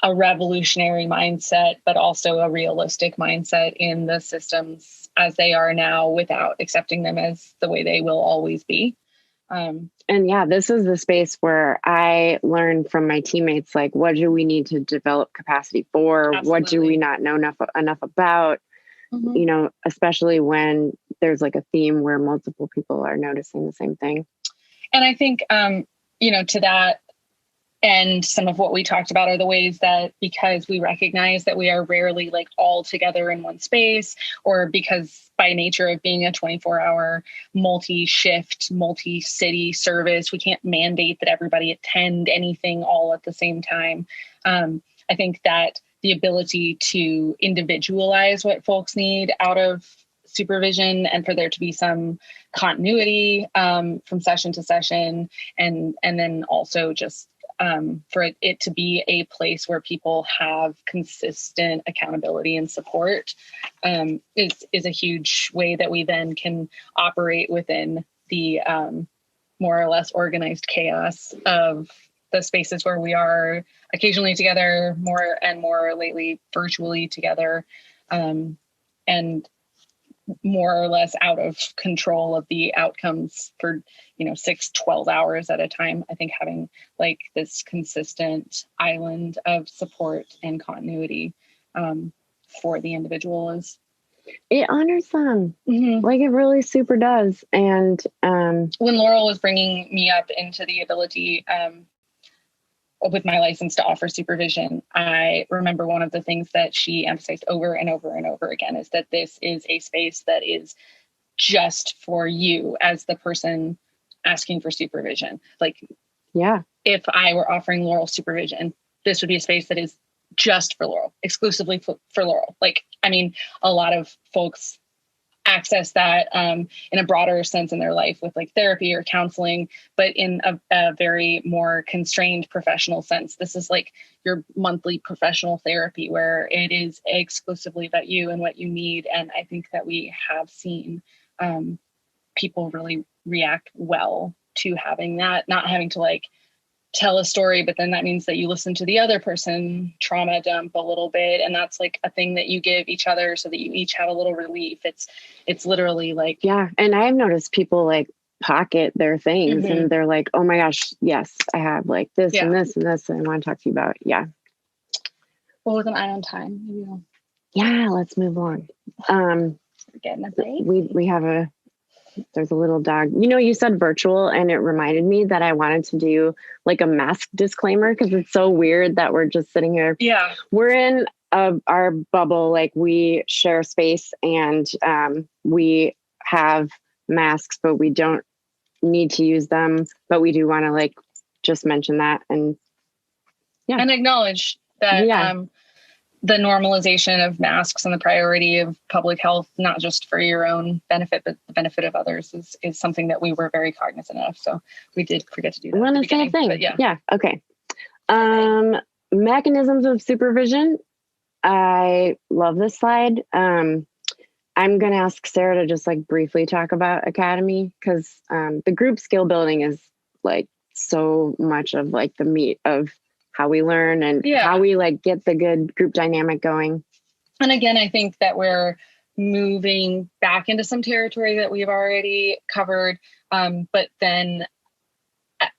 a revolutionary mindset, but also a realistic mindset in the systems as they are now, without accepting them as the way they will always be. And yeah, this is the space where I learned from my teammates, like, what do we need to develop capacity for? Absolutely. What do we not know enough about? Mm-hmm. Especially when there's like a theme where multiple people are noticing the same thing. And I think, to that end, some of what we talked about are the ways that, because we recognize that we are rarely like all together in one space, or because by nature of being a 24-hour multi-shift, multi-city service, we can't mandate that everybody attend anything all at the same time. I think that the ability to individualize what folks need out of supervision, and for there to be some continuity from session to session, and then also just for it to be a place where people have consistent accountability and support is a huge way that we then can operate within the more or less organized chaos of the spaces where we are occasionally together, more and more lately virtually together, and more or less out of control of the outcomes for 6-12 hours at a time. I think having like this consistent island of support and continuity for the individual it honors them. Mm-hmm. Like, it really super does. And when Laurel was bringing me up into the ability with my license to offer supervision, I remember one of the things that she emphasized over and over and over again is that this is a space that is just for you as the person asking for supervision. Like, yeah, if I were offering Laurel supervision, this would be a space that is just for Laurel, exclusively for Laurel. Like, I mean, a lot of folks access that in a broader sense in their life with like therapy or counseling, but in a very more constrained professional sense. This is like your monthly professional therapy where it is exclusively about you and what you need. And I think that we have seen people really react well to having that, not having to like tell a story, but then that means that you listen to the other person trauma dump a little bit. And that's like a thing that you give each other so that you each have a little relief. It's literally like, yeah. And I've noticed people like pocket their things, mm-hmm. and they're like, oh my gosh, yes, I have like this and this and this, and I want to talk to you about. Yeah. Well, with an eye on time, maybe yeah, let's move on. Getting a break. We have there's a little dog. You said virtual, and it reminded me that I wanted to do like a mask disclaimer, because it's so weird that we're just sitting here. Yeah. We're in our bubble. Like, we share space, and we have masks, but we don't need to use them. But we do want to like just mention that and acknowledge that the normalization of masks and the priority of public health, not just for your own benefit, but the benefit of others, is something that we were very cognizant of. So we did forget to do that. One and the same thing. Yeah. Okay. Mechanisms of supervision. I love this slide. I'm going to ask Sara to just like briefly talk about Academy, because the group skill building is like so much of like the meat of how we learn and how we like get the good group dynamic going. And again, I think that we're moving back into some territory that we've already covered, but then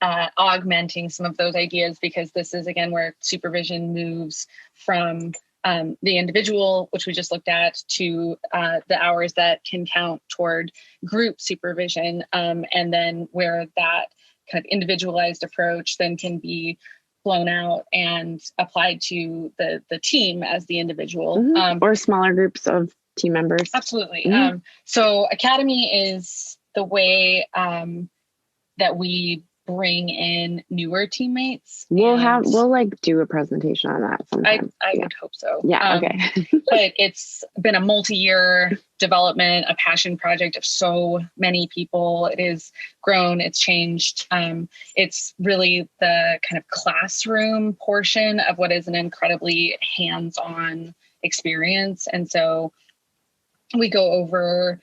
augmenting some of those ideas, because this is again where supervision moves from the individual, which we just looked at, to the hours that can count toward group supervision, and then where that kind of individualized approach then can be blown out and applied to the team as the individual. Or smaller groups of team members? Absolutely. So Academy is the way that we bring in newer teammates. We'll like do a presentation on that sometime. I would hope so. Yeah. Okay. But it's been a multi-year development, a passion project of so many people. It has grown, it's changed. It's really the kind of classroom portion of what is an incredibly hands-on experience. And so we go over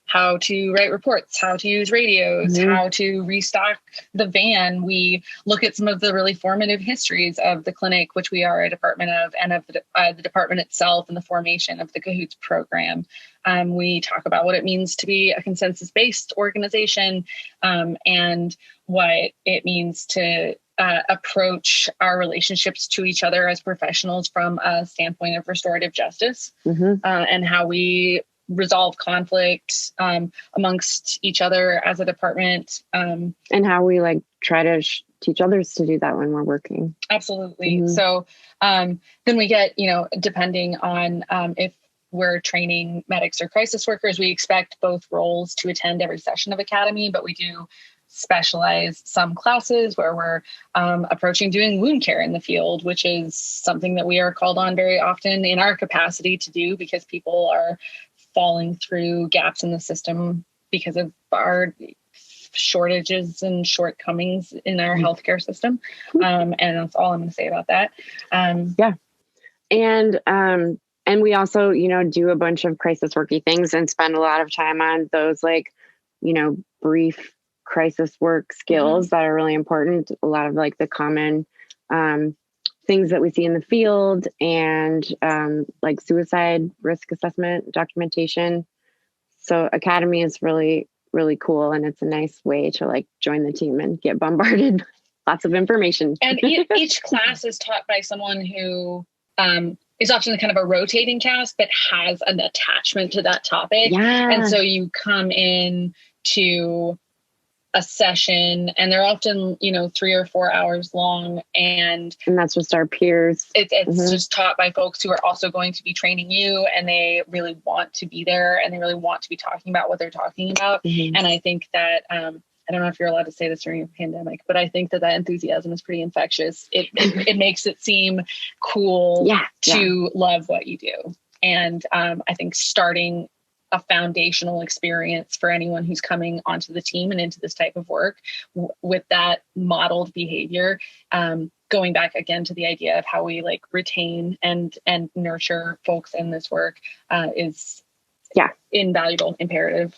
how to write reports, how to use radios, how to restock the van. We look at some of the really formative histories of the clinic, which we are a department of, and of the department itself and the formation of the CAHOOTS program. We talk about what it means to be a consensus-based organization and what it means to approach our relationships to each other as professionals from a standpoint of restorative justice and how we resolve conflict amongst each other as a department. And how we like try to teach others to do that when we're working. Absolutely. So then we get, depending on if we're training medics or crisis workers, we expect both roles to attend every session of Academy, but we do specialize some classes where we're approaching doing wound care in the field, which is something that we are called on very often in our capacity to do because people are falling through gaps in the system because of our shortages and shortcomings in our healthcare system. And that's all I'm going to say about that. Yeah. And we also, do a bunch of crisis worky things and spend a lot of time on those brief crisis work skills that are really important. A lot of like the common things that we see in the field and like suicide risk assessment documentation. So Academy is really, really cool. And it's a nice way to like join the team and get bombarded with lots of information. And each class is taught by someone who is often kind of a rotating cast, but has an attachment to that topic. Yeah. And so you come in to a session and they're often, 3 or 4 hours long. And that's just our peers. It's just taught by folks who are also going to be training you, and they really want to be there and they really want to be talking about what they're talking about. And I think that, I don't know if you're allowed to say this during a pandemic, but I think that enthusiasm is pretty infectious. It makes it seem cool to love what you do. And I think starting a foundational experience for anyone who's coming onto the team and into this type of work with that modeled behavior, going back again to the idea of how we like retain and nurture folks in this work is invaluable, imperative.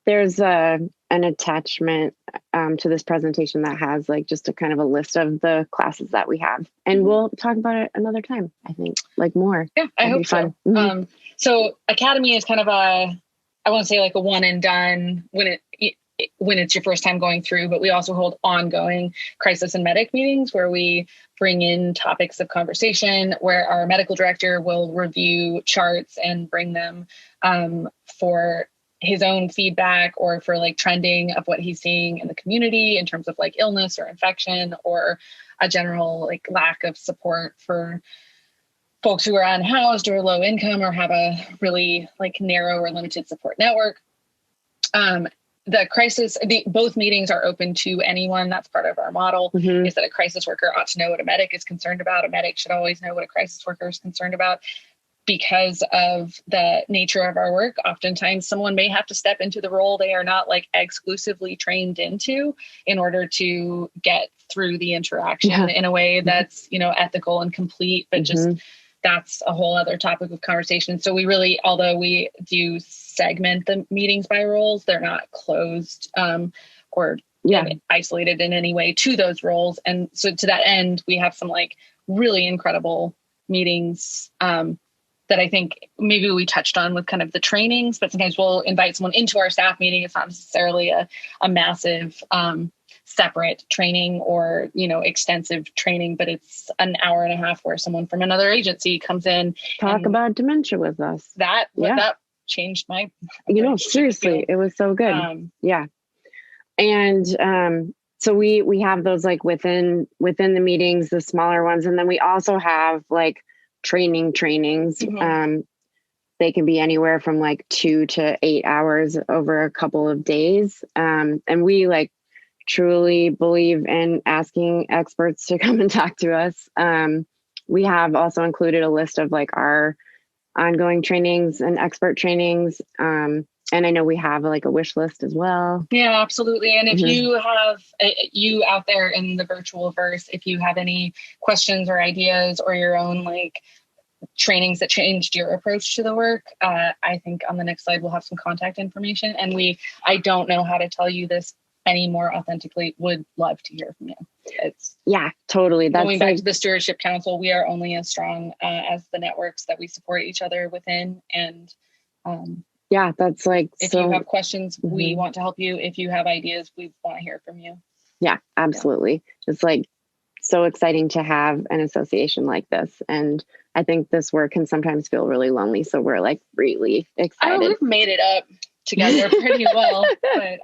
There's an attachment to this presentation that has like just a kind of a list of the classes that we have, and we'll talk about it another time. I think like more. Yeah, I hope so. So Academy is kind of I won't say like a one and done when it's your first time going through, but we also hold ongoing crisis and medic meetings where we bring in topics of conversation where our medical director will review charts and bring them for his own feedback or for like trending of what he's seeing in the community in terms of like illness or infection or a general like lack of support for folks who are unhoused or low income or have a really like narrow or limited support network. Both meetings are open to anyone. That's part of our model is that a crisis worker ought to know what a medic is concerned about. A medic should always know what a crisis worker is concerned about. Because of the nature of our work, oftentimes someone may have to step into the role they are not like exclusively trained into in order to get through the interaction in a way that's, ethical and complete, but just that's a whole other topic of conversation. So we really, although we do segment the meetings by roles, they're not closed or isolated in any way to those roles. And so to that end, we have some like really incredible meetings that I think maybe we touched on with kind of the trainings, but sometimes we'll invite someone into our staff meeting. It's not necessarily a massive separate training or, extensive training, but it's an hour and a half where someone from another agency comes in. Talk about dementia with us. That changed my, seriously, it was so good. And so we have those like within the meetings, the smaller ones. And then we also have like trainings they can be anywhere from like 2 to 8 hours over a couple of days. And we like truly believe in asking experts to come and talk to us. We have also included a list of like our ongoing trainings and expert trainings. And I know we have like a wish list as well. Yeah, absolutely. And if you have you out there in the virtual verse, if you have any questions or ideas or your own like trainings that changed your approach to the work, I think on the next slide we'll have some contact information. And I don't know how to tell you this any more authentically, would love to hear from you. It's totally. That's going back to the Stewardship Council. We are only as strong as the networks that we support each other within. And that's like, if you have questions, we want to help you. If you have ideas, we want to hear from you. Yeah, absolutely. Yeah. It's like so exciting to have an association like this. And I think this work can sometimes feel really lonely. So we're like really excited. We've made it up together pretty well, but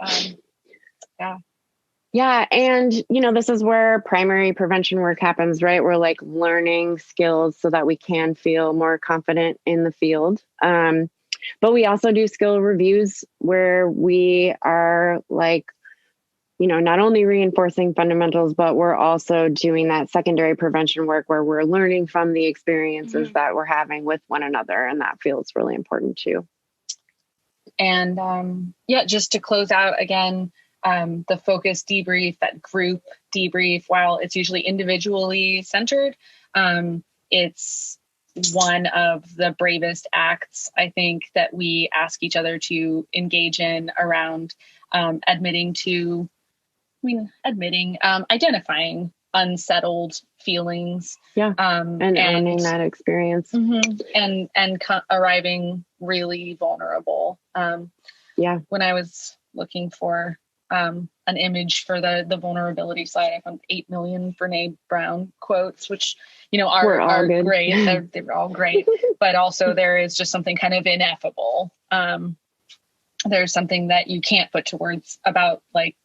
yeah. And, this is where primary prevention work happens, right? We're like learning skills so that we can feel more confident in the field. But we also do skill reviews where we are like, not only reinforcing fundamentals, but we're also doing that secondary prevention work where we're learning from the experiences that we're having with one another. And that feels really important too. And just to close out again, the focus debrief, that group debrief, while it's usually individually centered, it's one of the bravest acts, I think, that we ask each other to engage in around identifying unsettled feelings. Yeah. And owning that experience. And arriving really vulnerable. When I was looking for an image for the vulnerability slide, I found 8 million Brene Brown quotes, which, are great. They're all great. But also there is just something kind of ineffable. There's something that you can't put to words about like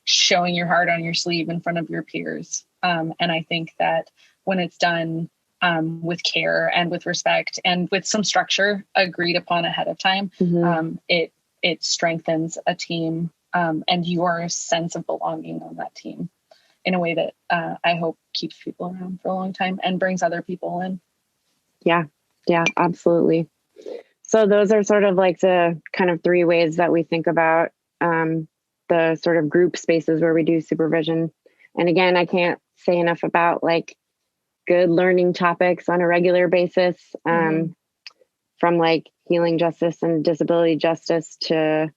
showing your heart on your sleeve in front of your peers. And I think that when it's done with care and with respect and with some structure agreed upon ahead of time, it strengthens a team and your sense of belonging on that team in a way that I hope keeps people around for a long time and brings other people in. Yeah, absolutely. So those are sort of like the kind of 3 ways that we think about the sort of group spaces where we do supervision. And again, I can't say enough about like good learning topics on a regular basis, from like healing justice and disability justice to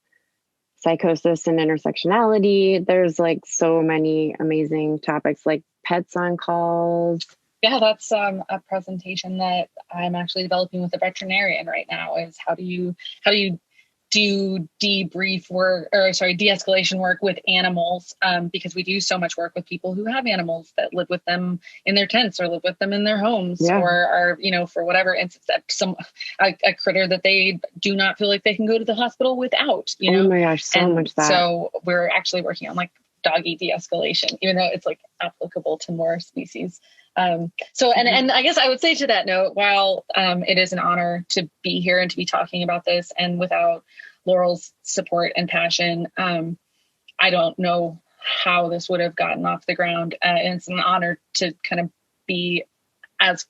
psychosis and intersectionality. There's like so many amazing topics like pets on calls. Yeah, that's a presentation that I'm actually developing with a veterinarian right now, is how do you do de-escalation work with animals, because we do so much work with people who have animals that live with them in their tents or live with them in their homes, or are, for whatever instance, a critter that they do not feel like they can go to the hospital without, Oh my gosh, so much that. So we're actually working on like doggy de-escalation, even though it's like applicable to more species. And I guess I would say to that note, while it is an honor to be here and to be talking about this, and without Laurel's support and passion, I don't know how this would have gotten off the ground. And it's an honor to kind of be as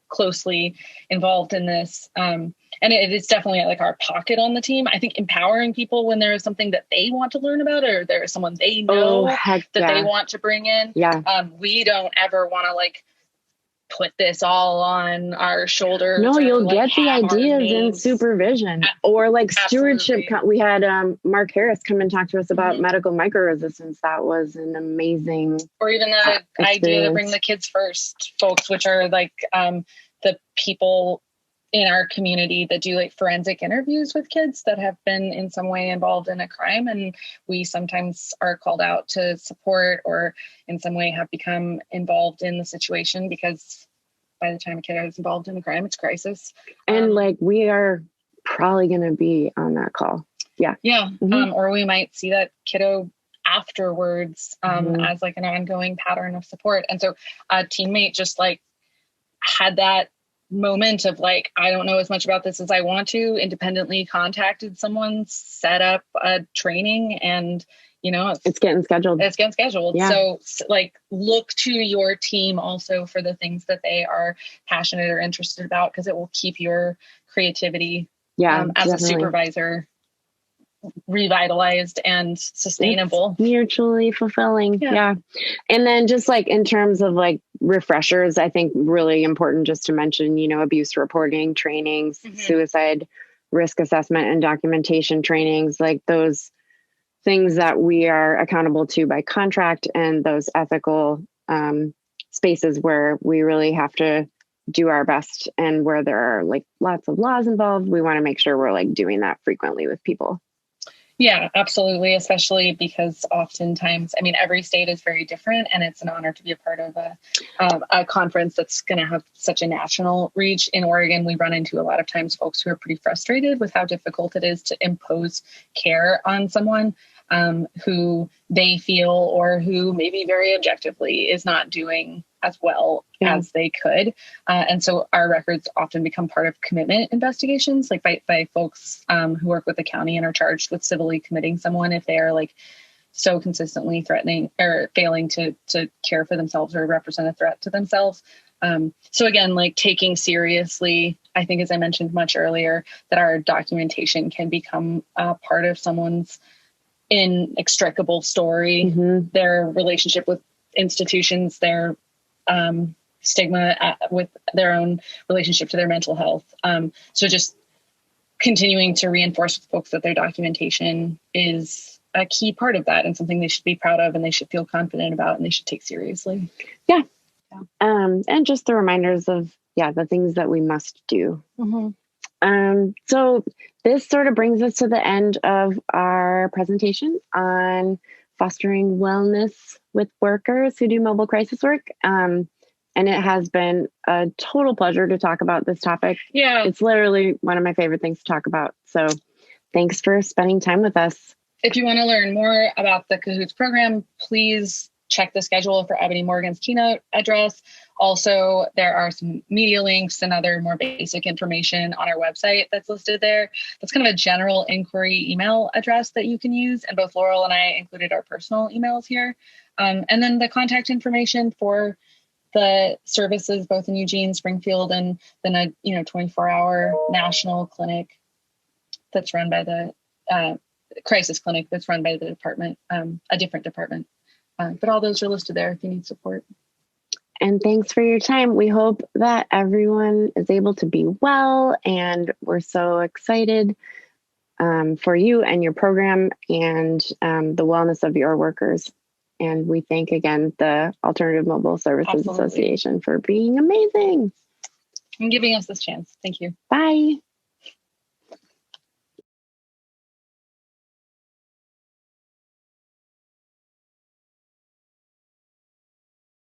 closely involved in this. And it is definitely like our pocket on the team. I think empowering people when there is something that they want to learn about, or there is someone they know they want to bring in. We don't ever want to like put this all on our shoulders. No, you'll get the ideas in supervision or like stewardship. We had Mark Harris come and talk to us about medical microresistance. That was an amazing, or even the idea to bring the kids first folks, which are like the people in our community that do like forensic interviews with kids that have been in some way involved in a crime. And we sometimes are called out to support or in some way have become involved in the situation, because by the time a kid is involved in a crime, it's crisis. And like, we are probably going to be on that call. Yeah. Or we might see that kiddo afterwards as like an ongoing pattern of support. And so a teammate just like had that moment of like, I don't know as much about this as I want to, independently contacted someone, set up a training, and it's getting scheduled. Yeah. So like, look to your team also for the things that they are passionate or interested about, because it will keep your creativity as definitely. A supervisor revitalized and sustainable. It's mutually fulfilling. Yeah. And then just like in terms of like refreshers, I think really important just to mention, abuse reporting trainings, suicide risk assessment and documentation trainings, like those things that we are accountable to by contract, and those ethical spaces where we really have to do our best, and where there are like lots of laws involved, we want to make sure we're like doing that frequently with people. Yeah, absolutely. Especially because oftentimes, every state is very different, and it's an honor to be a part of a conference that's going to have such a national reach. In Oregon, we run into a lot of times folks who are pretty frustrated with how difficult it is to impose care on someone who they feel, or who maybe very objectively is not doing as well as they could. And so our records often become part of commitment investigations, like by folks who work with the county and are charged with civilly committing someone if they are like so consistently threatening or failing to care for themselves or represent a threat to themselves. So again, like taking seriously, I think, as I mentioned much earlier, that our documentation can become part of someone's inextricable story, their relationship with institutions, their stigma with their own relationship to their mental health. So just continuing to reinforce with folks that their documentation is a key part of that, and something they should be proud of, and they should feel confident about, and they should take seriously. Yeah. And just the reminders of, the things that we must do. So this sort of brings us to the end of our presentation on fostering wellness with workers who do mobile crisis work. And it has been a total pleasure to talk about this topic. Yeah. It's literally one of my favorite things to talk about. So thanks for spending time with us. If you want to learn more about the CAHOOTS program, please check the schedule for Ebony Morgan's keynote address. Also, there are some media links and other more basic information on our website that's listed there. That's kind of a general inquiry email address that you can use. And both Laurel and I included our personal emails here. And then the contact information for the services, both in Eugene, Springfield, and then a 24-hour national clinic that's run by the crisis clinic that's run by the department, a different department. But all those are listed there if you need support. And thanks for your time. We hope that everyone is able to be well, and we're so excited for you and your program and the wellness of your workers. And we thank again the Alternative Mobile Services Association for being amazing and giving us this chance. Thank you. Bye.